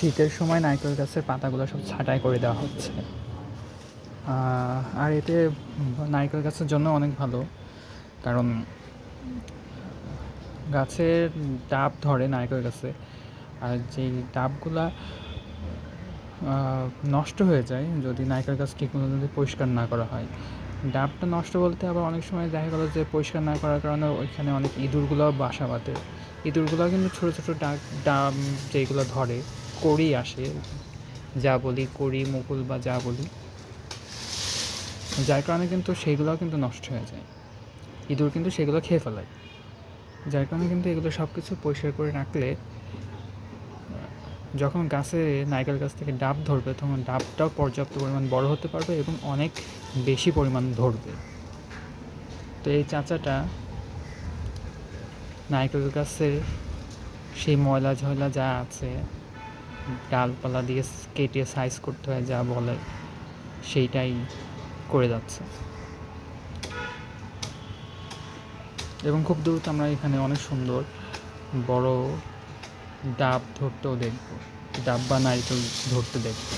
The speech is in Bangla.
শীতের সময় নারকেল গাছের পাতাগুলো সব ছাঁটাই করে দেওয়া হচ্ছে। আর এতে নারকেল গাছের জন্য অনেক ভালো, কারণ গাছের ডাব ধরে নারকেল গাছে, আর যেই ডাবগুলা নষ্ট হয়ে যায় যদি নারকেল গাছ ঠিকমতো যদি পরিষ্কার না করা হয়। ডাবটা নষ্ট বলতে আবার অনেক সময় দেখা গেলো যে পরিষ্কার না করার কারণে ওইখানে অনেক ইঁদুরগুলোও বাসা বাঁধে। ইঁদুরগুলো কিন্তু ছোটো ছোটো ডাব যেগুলো ধরে, কড়ি আসে, যা বলি কড়ি, মুকুল বা যা বলি, যার কারণে কিন্তু সেগুলোও কিন্তু নষ্ট হয়ে যায়। ইঁদুর কিন্তু সেগুলো খেয়ে ফেলায়, যার কারণে কিন্তু এগুলো সব কিছু পরিষ্কার করে রাখলে যখন গাছে নারকেল গাছ থেকে ডাব ধরবে তখন ডাবটাও পর্যাপ্ত পরিমাণ বড় হতে পারবে এবং অনেক বেশি পরিমাণ ধরবে। তো এই চাচাটা নারকেল গাছের সেই ময়লা ঝয়লা যা আছে, ডালপালা দিয়ে কেটে সাইজ করতে হয় যা বলে, সেইটাই করে যাচ্ছে। এবং খুব দ্রুত আমরা এখানে অনেক সুন্দর বড় ডাব ধরতেও দেখব, ডাব বা নারকেল ধরতে দেখব।